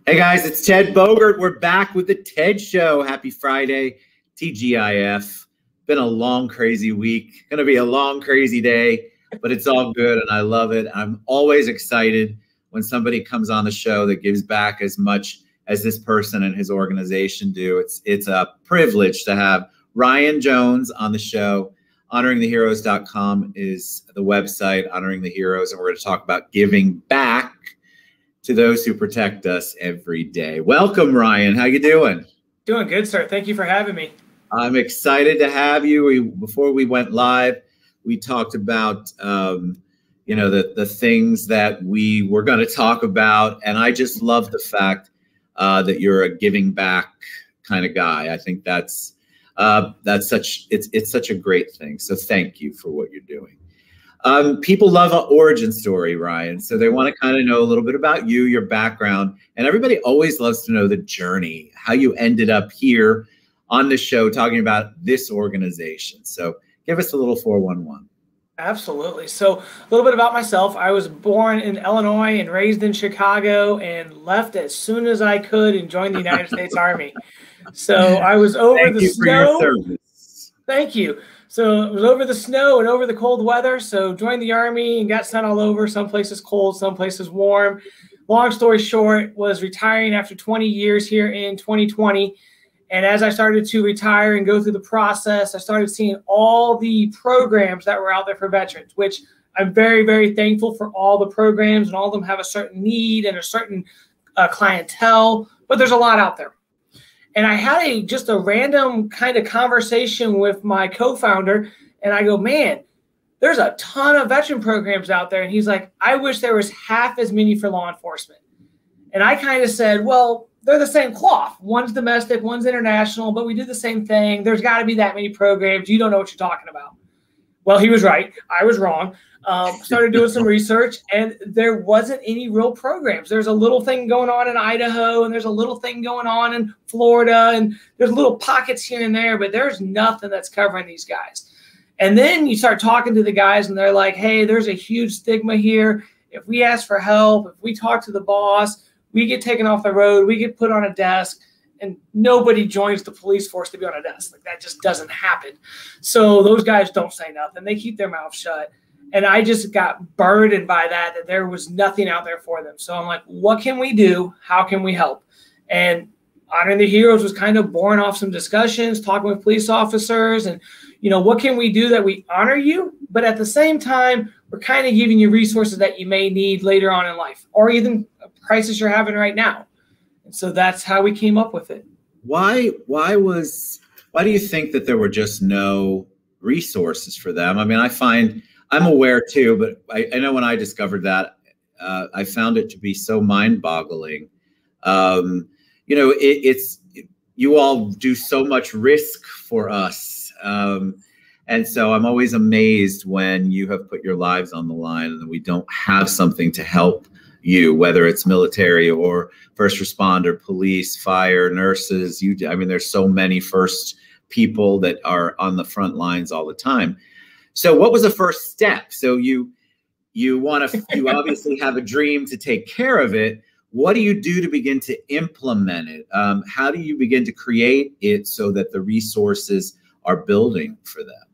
Hey guys, it's Ted Bogert. We're back with the Ted Show. Happy Friday, TGIF. Been a long, crazy week. Going to be a long, crazy day, but it's all good and I love it. I'm always excited when somebody comes on the show that gives back as much as this person and his organization do. It's a privilege to have Ryan Jones on the show. HonoringTheHeroes.com is the website, Honoring the Heroes, and we're going to talk about giving back to those who protect us every day. Welcome, Ryan. How you doing? Doing good, sir. Thank you for having me. I'm excited to have you. Before we went live, we talked about the things that we were going to talk about, and I just love the fact that you're a giving back kind of guy. I think that's such a great thing. So thank you for what you're doing. People love an origin story, Ryan. So they want to kind of know a little bit about you, your background, and everybody always loves to know the journey, how you ended up here on the show talking about this organization. So give us a little 411. Absolutely. So a little bit about myself. I was born in Illinois and raised in Chicago and left as soon as I could and joined the United States Army. So I was over the snow. For your service. Thank you. So it was over the snow and over the cold weather. So joined the Army and got sent all over. Some places cold, some places warm. Long story short, was retiring after 20 years here in 2020. And as I started to retire and go through the process, I started seeing all the programs that were out there for veterans, which I'm very, very thankful for all the programs, and all of them have a certain need and a certain clientele, but there's a lot out there. And I had just a random kind of conversation with my co-founder, and I go, man, there's a ton of veteran programs out there. And he's like, I wish there was half as many for law enforcement. And I kind of said, well, they're the same cloth. One's domestic, one's international, but we do the same thing. There's got to be that many programs. You don't know what you're talking about. Well, he was right. I was wrong. Started doing some research, and there wasn't any real programs. There's a little thing going on in Idaho, and there's a little thing going on in Florida, and there's little pockets here and there, but there's nothing that's covering these guys. And then you start talking to the guys, and they're like, hey, there's a huge stigma here. If we ask for help, if we talk to the boss, we get taken off the road, we get put on a desk, and nobody joins the police force to be on a desk. Like, that just doesn't happen. So those guys don't say nothing. They keep their mouth shut. And I just got burdened by that there was nothing out there for them. So I'm like, what can we do? How can we help? And Honoring the Heroes was kind of born off some discussions, talking with police officers, and, what can we do that we honor you, but at the same time, we're kind of giving you resources that you may need later on in life, or even a crisis you're having right now. And so that's how we came up with it. Why do you think that there were just no resources for them? I mean, I'm aware too, but I know when I discovered that, I found it to be so mind-boggling. You all do so much risk for us. And so I'm always amazed when you have put your lives on the line and we don't have something to help you, whether it's military or first responder, police, fire, nurses. There's so many first people that are on the front lines all the time. So what was the first step? So you obviously have a dream to take care of it. What do you do to begin to implement it? How do you begin to create it so that the resources are building for them?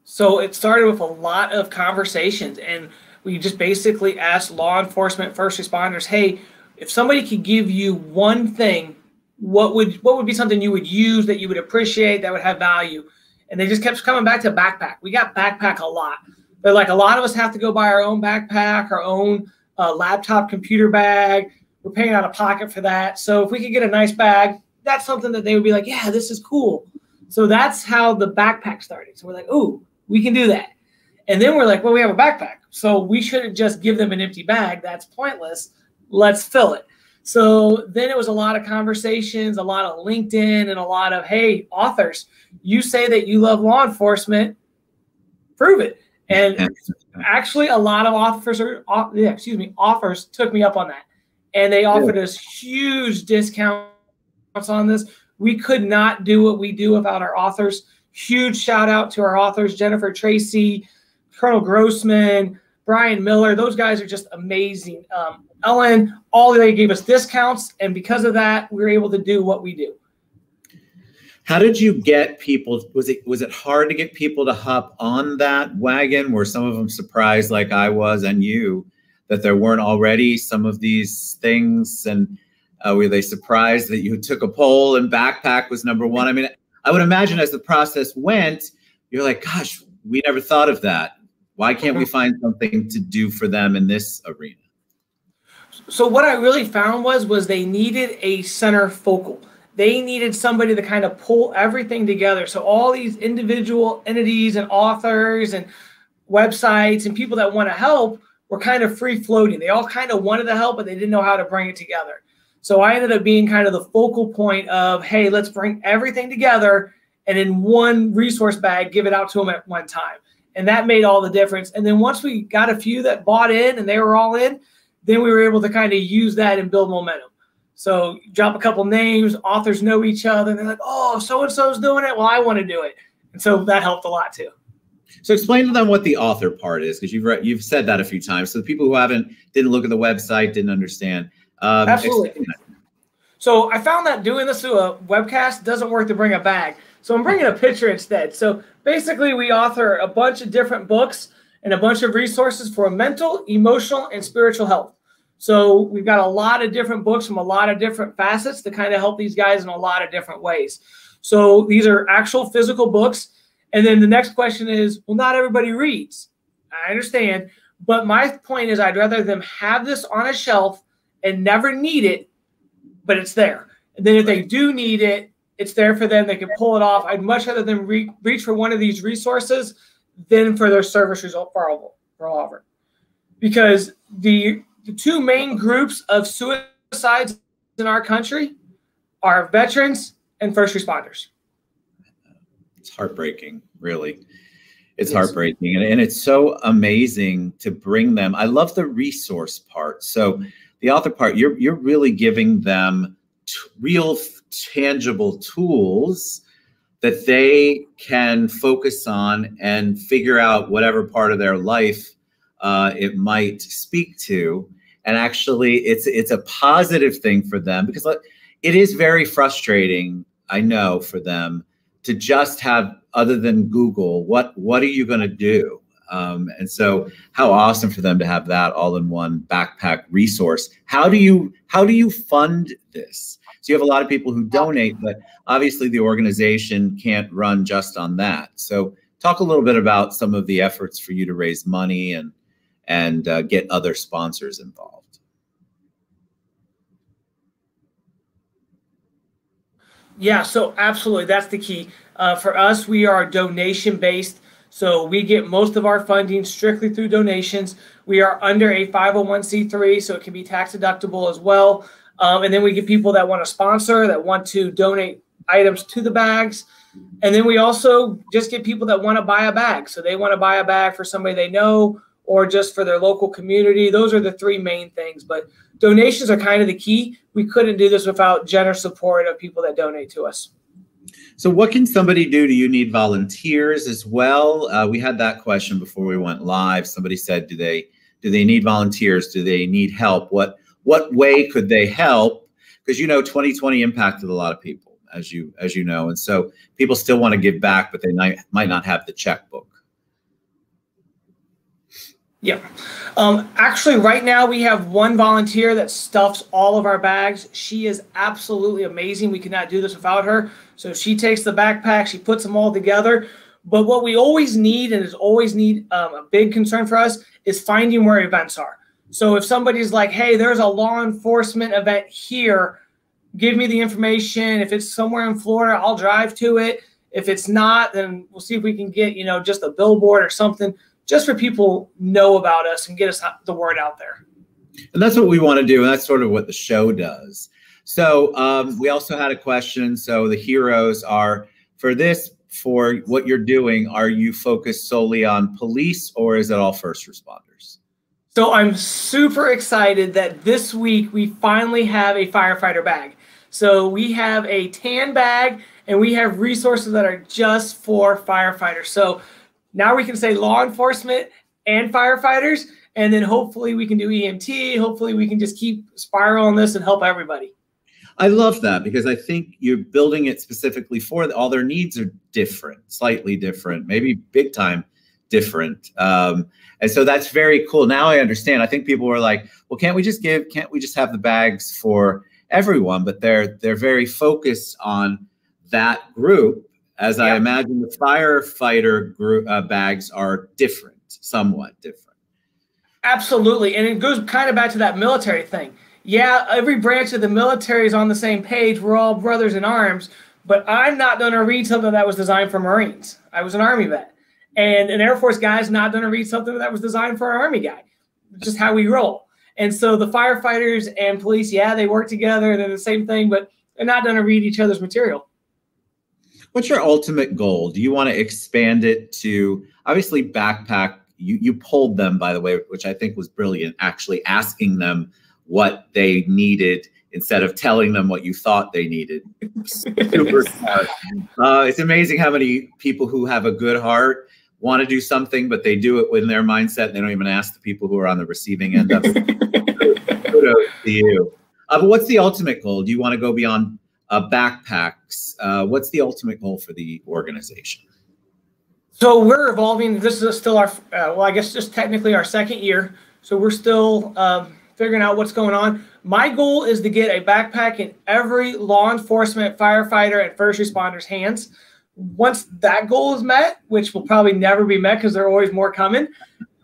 So it started with a lot of conversations, and we just basically asked law enforcement, first responders, hey, if somebody could give you one thing, what would be something you would use that you would appreciate, that would have value? And they just kept coming back to backpack. We got backpack a lot. But like, a lot of us have to go buy our own backpack, our own laptop computer bag. We're paying out of pocket for that. So if we could get a nice bag, that's something that they would be like, yeah, this is cool. So that's how the backpack started. So we're like, ooh, we can do that. And then we're like, well, we have a backpack, so we shouldn't just give them an empty bag. That's pointless. Let's fill it. So then it was a lot of conversations, a lot of LinkedIn, and a lot of, hey, authors, you say that you love law enforcement, prove it. And actually, a lot of offers took me up on that. And they offered us huge discounts on this. We could not do what we do without our authors. Huge shout out to our authors, Jennifer Tracy, Colonel Grossman, Brian Miller. Those guys are just amazing. Ellen, they gave us discounts, and because of that, we were able to do what we do. How did you get people? Was it hard to get people to hop on that wagon? Were some of them surprised, like I was, and you, that there weren't already some of these things? And were they surprised that you took a poll and backpack was number one? I mean, I would imagine as the process went, you're like, gosh, we never thought of that. Why can't we find something to do for them in this arena? So what I really found was they needed a center focal. They needed somebody to kind of pull everything together. So all these individual entities and authors and websites and people that want to help were kind of free floating. They all kind of wanted to help, but they didn't know how to bring it together. So I ended up being kind of the focal point of, hey, let's bring everything together and in one resource bag, give it out to them at one time. And that made all the difference. And then once we got a few that bought in and they were all in, then we were able to kind of use that and build momentum. So drop a couple names, authors know each other, and they're like, oh, so-and-so's doing it. Well, I want to do it. And so that helped a lot too. So explain to them what the author part is, because you've said that a few times. So the people who didn't look at the website, didn't understand. Absolutely. So I found that doing this through a webcast doesn't work to bring a bag. So I'm bringing a picture instead. So basically we author a bunch of different books and a bunch of resources for mental, emotional, and spiritual health. So we've got a lot of different books from a lot of different facets to kind of help these guys in a lot of different ways. So these are actual physical books. And then the next question is, well, not everybody reads. I understand. But my point is I'd rather them have this on a shelf and never need it, but it's there. And then if they do need it, it's there for them. They can pull it off. I'd much rather them reach for one of these resources than for their service result revolver. Because the two main groups of suicides in our country are veterans and first responders. It's heartbreaking, really. It's heartbreaking. And it's so amazing to bring them. I love the resource part. So the author part, you're really giving them real tangible tools that they can focus on and figure out whatever part of their life it might speak to. And actually, it's a positive thing for them, because it is very frustrating, I know, for them to just have, other than Google, what are you going to do? And so how awesome for them to have that all in one backpack resource. How do you fund this? So you have a lot of people who donate, but obviously the organization can't run just on that. So talk a little bit about some of the efforts for you to raise money and get other sponsors involved. Yeah, so absolutely. That's the key. For us, we are donation based. So we get most of our funding strictly through donations. We are under a 501c3, so it can be tax deductible as well. And then we get people that want to sponsor, that want to donate items to the bags. And then we also just get people that want to buy a bag. So they want to buy a bag for somebody they know or just for their local community. Those are the three main things. But donations are kind of the key. We couldn't do this without generous support of people that donate to us. So what can somebody do? Do you need volunteers as well? We had that question before we went live. Somebody said, do they need volunteers? Do they need help? What way could they help? Because 2020 impacted a lot of people, as you know, and so people still want to give back, but they might not have the checkbook. Yeah. Actually, right now we have one volunteer that stuffs all of our bags. She is absolutely amazing. We could not do this without her. So she takes the backpack, she puts them all together. But what we always need, and is always need a big concern for us, is finding where events are. So if somebody's like, hey, there's a law enforcement event here, give me the information. If it's somewhere in Florida, I'll drive to it. If it's not, then we'll see if we can get, just a billboard or something, just for people know about us and get us the word out there. And that's what we want to do. And that's sort of what the show does. So we also had a question. So the heroes are, for what you're doing, are you focused solely on police, or is it all first responders? So I'm super excited that this week we finally have a firefighter bag. So we have a tan bag and we have resources that are just for firefighters. So now we can say law enforcement and firefighters, And then hopefully we can do EMT. Hopefully we can just keep spiraling this and help everybody. I love that, because I think you're building it specifically for all their needs are different, slightly different, maybe big time different. And so that's very cool. Now I understand. I think people were like, well, can't we just have the bags for everyone? But they're very focused on that group. As I imagine the firefighter group bags are different, somewhat different. Absolutely. And it goes kind of back to that military thing. Yeah, every branch of the military is on the same page. We're all brothers in arms, but I'm not going to read something that was designed for Marines. I was an Army vet. And an Air Force guy is not going to read something that was designed for an Army guy. It's just how we roll. And so the firefighters and police, yeah, they work together and they're the same thing, but they're not going to read each other's material. What's your ultimate goal? Do you want to expand it to, obviously, backpack? You pulled them, by the way, which I think was brilliant, actually asking them what they needed instead of telling them what you thought they needed. Super smart. It's amazing how many people who have a good heart want to do something, but they do it with their mindset. And they don't even ask the people who are on the receiving end of it. Kudos to you. But what's the ultimate goal? Do you want to go beyond backpacks? What's the ultimate goal for the organization? So we're evolving. This is still our, well, I guess just technically our second year. So we're still figuring out what's going on. My goal is to get a backpack in every law enforcement, firefighter, and first responder's hands. Once that goal is met, which will probably never be met because there are always more coming,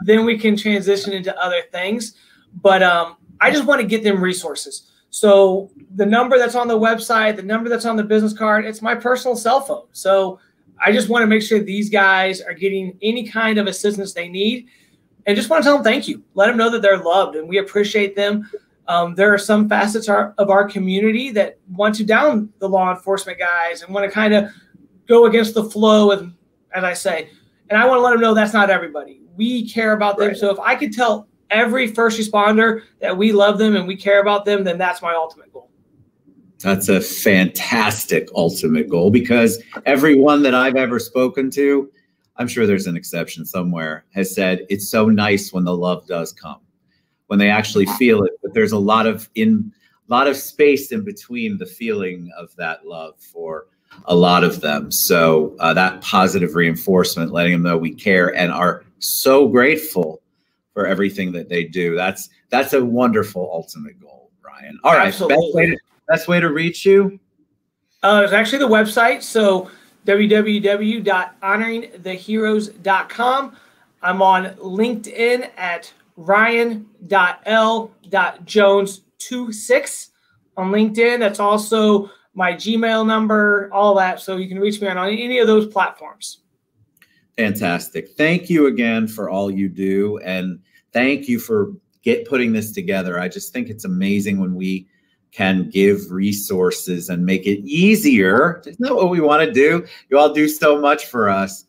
then we can transition into other things. But I just want to get them resources. So the number that's on the website, the number that's on the business card, it's my personal cell phone. So I just want to make sure these guys are getting any kind of assistance they need. And just want to tell them thank you. Let them know that they're loved and we appreciate them. There are some facets of our community that want to down the law enforcement guys and want to kind of go against the flow, and as I say, and I want to let them know that's not everybody. We care about them. So if I could tell every first responder that we love them and we care about them, then that's my ultimate goal. That's a fantastic ultimate goal, because everyone that I've ever spoken to, I'm sure there's an exception somewhere, has said it's so nice when the love does come, when they actually feel it. But there's a lot of space in between the feeling of that love for a lot of them. So that positive reinforcement, letting them know we care and are so grateful for everything that they do. That's a wonderful ultimate goal, Ryan. All right, best way to reach you? It's actually the website. So www.honoringtheheroes.com. I'm on LinkedIn at ryan.l.jones26 on LinkedIn. That's also my Gmail number, all that. So you can reach me on any of those platforms. Fantastic. Thank you again for all you do. And thank you for putting this together. I just think it's amazing when we can give resources and make it easier. Isn't that what we want to do? You all do so much for us.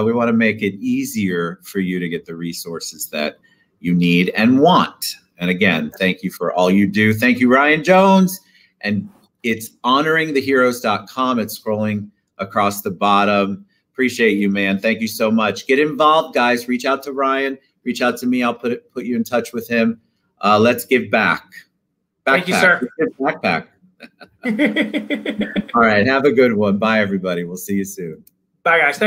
We want to make it easier for you to get the resources that you need and want. And again, thank you for all you do. Thank you, Ryan Jones. And it's honoringtheheroes.com. It's scrolling across the bottom. Appreciate you, man. Thank you so much. Get involved, guys. Reach out to Ryan. Reach out to me. I'll put you in touch with him. Let's give back. Thank you, sir. Backpack. All right. Have a good one. Bye, everybody. We'll see you soon. Bye, guys. Thank you.